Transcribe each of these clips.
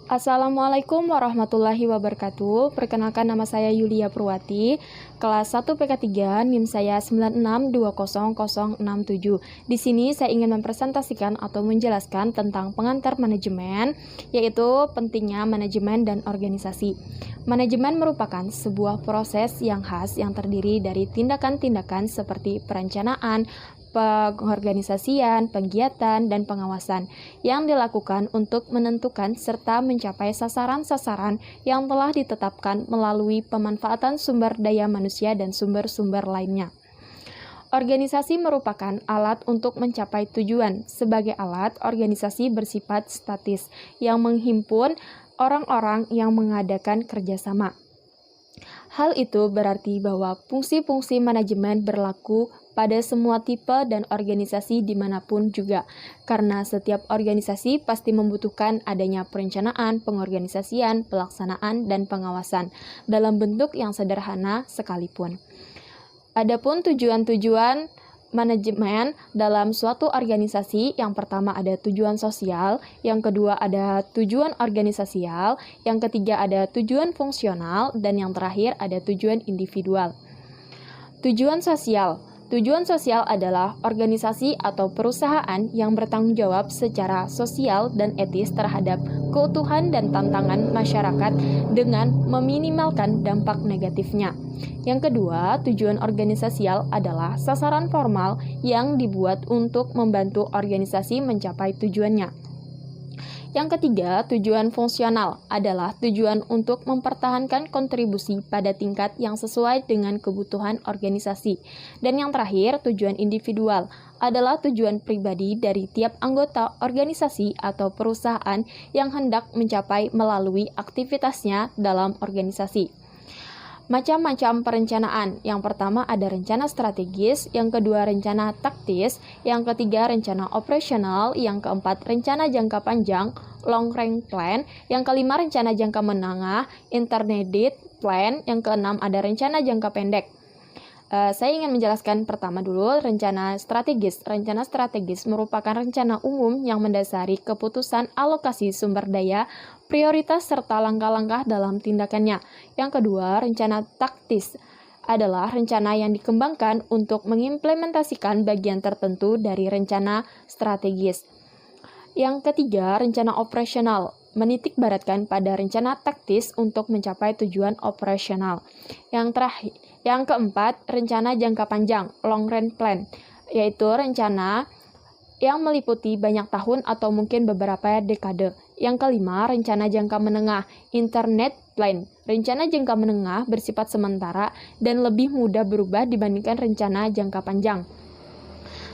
Assalamualaikum warahmatullahi wabarakatuh. Perkenalkan, nama saya Yulia Purwati, kelas 1 PK3, NIM saya 96200067. Di sini saya ingin mempresentasikan atau menjelaskan tentang pengantar manajemen, yaitu pentingnya manajemen dan organisasi. Manajemen merupakan sebuah proses yang khas yang terdiri dari tindakan-tindakan seperti perencanaan, pengorganisasian, penggiatan, dan pengawasan yang dilakukan untuk menentukan serta mencapai sasaran-sasaran yang telah ditetapkan melalui pemanfaatan sumber daya manusia dan sumber-sumber lainnya. Organisasi merupakan alat untuk mencapai tujuan. Sebagai alat, organisasi bersifat statis yang menghimpun orang-orang yang mengadakan kerjasama. Hal itu berarti bahwa fungsi-fungsi manajemen berlaku pada semua tipe dan organisasi dimanapun juga, karena setiap organisasi pasti membutuhkan adanya perencanaan, pengorganisasian, pelaksanaan, dan pengawasan dalam bentuk yang sederhana sekalipun. Adapun tujuan-tujuan manajemen dalam suatu organisasi, yang pertama ada tujuan sosial, yang kedua ada tujuan organisasial, yang ketiga ada tujuan fungsional, dan yang terakhir ada tujuan individual. Tujuan sosial. Tujuan sosial adalah organisasi atau perusahaan yang bertanggung jawab secara sosial dan etis terhadap keutuhan dan tantangan masyarakat dengan meminimalkan dampak negatifnya. Yang kedua, tujuan organisasial adalah sasaran formal yang dibuat untuk membantu organisasi mencapai tujuannya. Yang ketiga, tujuan fungsional adalah tujuan untuk mempertahankan kontribusi pada tingkat yang sesuai dengan kebutuhan organisasi. Dan yang terakhir, tujuan individual adalah tujuan pribadi dari tiap anggota organisasi atau perusahaan yang hendak mencapai melalui aktivitasnya dalam organisasi. Macam-macam perencanaan. Yang pertama ada rencana strategis, yang kedua rencana taktis, yang ketiga rencana operasional, yang keempat rencana jangka panjang, long range plan, yang kelima rencana jangka menengah, intermediate plan, yang keenam ada rencana jangka pendek. Saya ingin menjelaskan pertama dulu rencana strategis. Rencana strategis merupakan rencana umum yang mendasari keputusan alokasi sumber daya, prioritas, serta langkah-langkah dalam tindakannya. Yang kedua, rencana taktis adalah rencana yang dikembangkan untuk mengimplementasikan bagian tertentu dari rencana strategis. Yang ketiga, rencana operasional menitikberatkan pada rencana taktis untuk mencapai tujuan operasional. Yang keempat, rencana jangka panjang, long range plan, yaitu rencana yang meliputi banyak tahun atau mungkin beberapa dekade. Yang kelima, rencana jangka menengah, intermediate plan. Rencana jangka menengah bersifat sementara dan lebih mudah berubah dibandingkan rencana jangka panjang.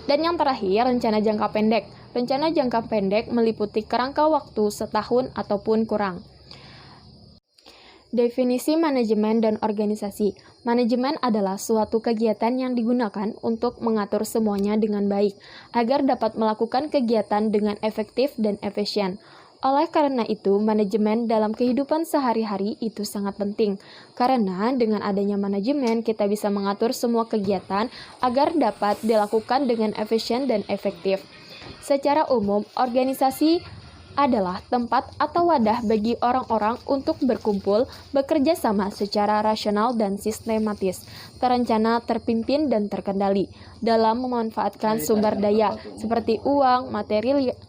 Dan yang terakhir, rencana jangka pendek. Rencana jangka pendek meliputi kerangka waktu setahun ataupun kurang. Definisi manajemen dan organisasi. Manajemen adalah suatu kegiatan yang digunakan untuk mengatur semuanya dengan baik, agar dapat melakukan kegiatan dengan efektif dan efisien. Oleh karena itu, manajemen dalam kehidupan sehari-hari itu sangat penting. Karena dengan adanya manajemen, kita bisa mengatur semua kegiatan agar dapat dilakukan dengan efisien dan efektif. Secara umum, organisasi adalah tempat atau wadah bagi orang-orang untuk berkumpul, bekerja sama secara rasional dan sistematis, terencana, terpimpin, dan terkendali dalam memanfaatkan sumber daya seperti uang,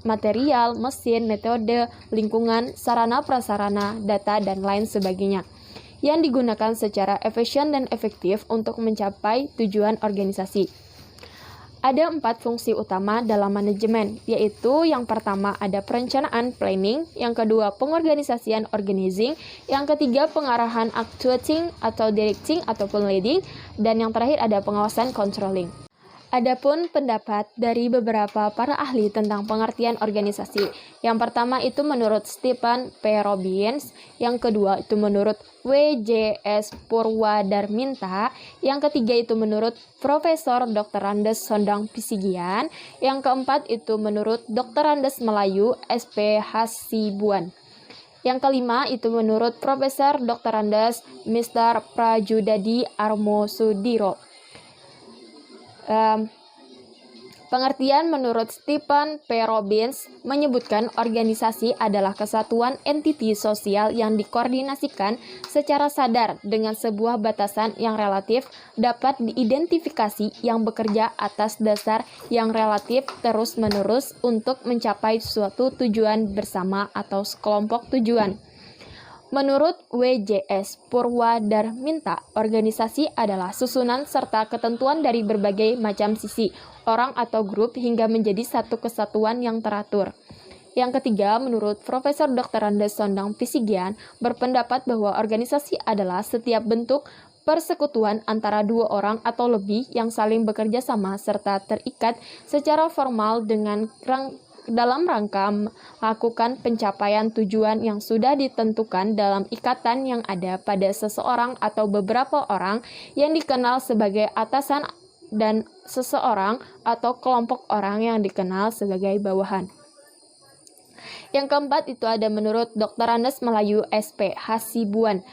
material, mesin, metode, lingkungan, sarana-prasarana, data, dan lain sebagainya yang digunakan secara efisien dan efektif untuk mencapai tujuan organisasi. Ada 4 fungsi utama dalam manajemen, yaitu yang pertama ada perencanaan, planning, yang kedua pengorganisasian, organizing, yang ketiga pengarahan, actuating atau directing ataupun leading, dan yang terakhir ada pengawasan, controlling. Adapun pendapat dari beberapa para ahli tentang pengertian organisasi. Yang pertama itu menurut Stephen P. Robbins, yang kedua itu menurut W.J.S. Purwadarminta, yang ketiga itu menurut Profesor Dr. Andes Sondang Pisigian, yang keempat itu menurut Dr. Andes Melayu S.P. Hasibuan. Yang kelima itu menurut Profesor Dr. Andes Mr. Prajudadi Armosudiro. Pengertian menurut Stephen P. Robbins menyebutkan organisasi adalah kesatuan entiti sosial yang dikoordinasikan secara sadar dengan sebuah batasan yang relatif dapat diidentifikasi yang bekerja atas dasar yang relatif terus-menerus untuk mencapai suatu tujuan bersama atau sekelompok tujuan. Menurut W.J.S. Purwadarminta, organisasi adalah susunan serta ketentuan dari berbagai macam sisi, orang atau grup hingga menjadi satu kesatuan yang teratur. Yang ketiga, menurut Profesor Dr. Andes Sondang Pisigian, berpendapat bahwa organisasi adalah setiap bentuk persekutuan antara dua orang atau lebih yang saling bekerja sama serta terikat secara formal dalam rangka melakukan pencapaian tujuan yang sudah ditentukan dalam ikatan yang ada pada seseorang atau beberapa orang yang dikenal sebagai atasan dan seseorang atau kelompok orang yang dikenal sebagai bawahan. Yang keempat itu ada menurut Dr. Andes Melayu SP Hasibuan,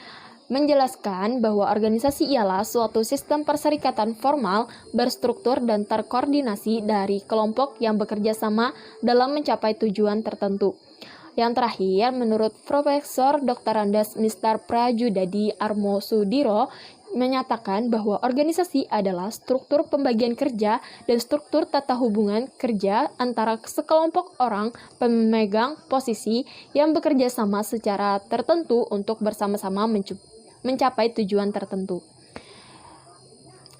menjelaskan bahwa organisasi ialah suatu sistem perserikatan formal, berstruktur dan terkoordinasi dari kelompok yang bekerja sama dalam mencapai tujuan tertentu. Yang terakhir, menurut Profesor Dr. Andes Mr. Prajudadi Armosudiro, menyatakan bahwa organisasi adalah struktur pembagian kerja dan struktur tata hubungan kerja antara sekelompok orang pemegang posisi yang bekerja sama secara tertentu untuk bersama-sama mencapai tujuan tertentu.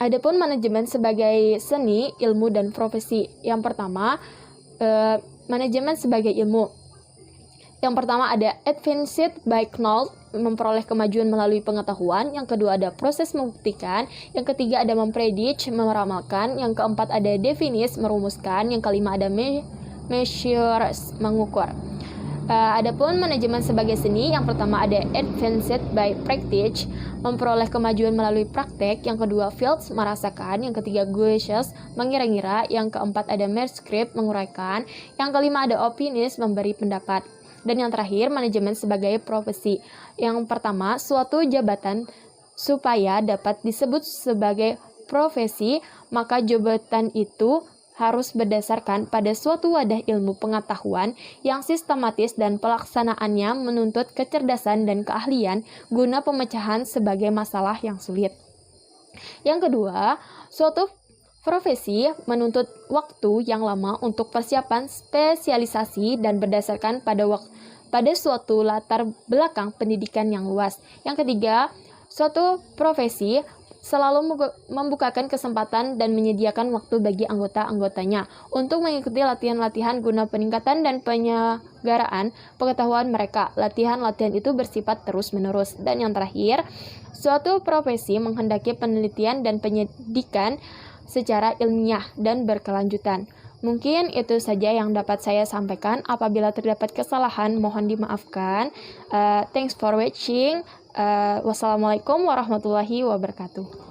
Adapun manajemen sebagai seni, ilmu, dan profesi. Yang pertama, manajemen sebagai ilmu. Yang pertama ada advanced by knowledge, memperoleh kemajuan melalui pengetahuan. Yang kedua ada proses membuktikan. Yang ketiga ada mempredict, meramalkan. Yang keempat ada definish, merumuskan. Yang kelima ada measure, mengukur. Adapun manajemen sebagai seni, yang pertama ada advanced by practice, memperoleh kemajuan melalui praktek. Yang kedua fields, merasakan. Yang ketiga guesses, mengira-ngira. Yang keempat ada prescript, menguraikan. Yang kelima ada opinions, memberi pendapat. Dan yang terakhir manajemen sebagai profesi. Yang pertama, suatu jabatan supaya dapat disebut sebagai profesi, maka jabatan itu harus berdasarkan pada suatu wadah ilmu pengetahuan yang sistematis dan pelaksanaannya menuntut kecerdasan dan keahlian guna pemecahan sebagai masalah yang sulit. Yang kedua, suatu profesi menuntut waktu yang lama untuk persiapan spesialisasi dan berdasarkan pada suatu latar belakang pendidikan yang luas. Yang ketiga, suatu profesi selalu membukakan kesempatan dan menyediakan waktu bagi anggota-anggotanya untuk mengikuti latihan-latihan guna peningkatan dan penyegaraan pengetahuan mereka. Latihan-latihan itu bersifat terus-menerus. Dan yang terakhir, suatu profesi menghendaki penelitian dan penyidikan secara ilmiah dan berkelanjutan. Mungkin itu saja yang dapat saya sampaikan. Apabila terdapat kesalahan, mohon dimaafkan. Thanks for watching. Wassalamualaikum warahmatullahi wabarakatuh.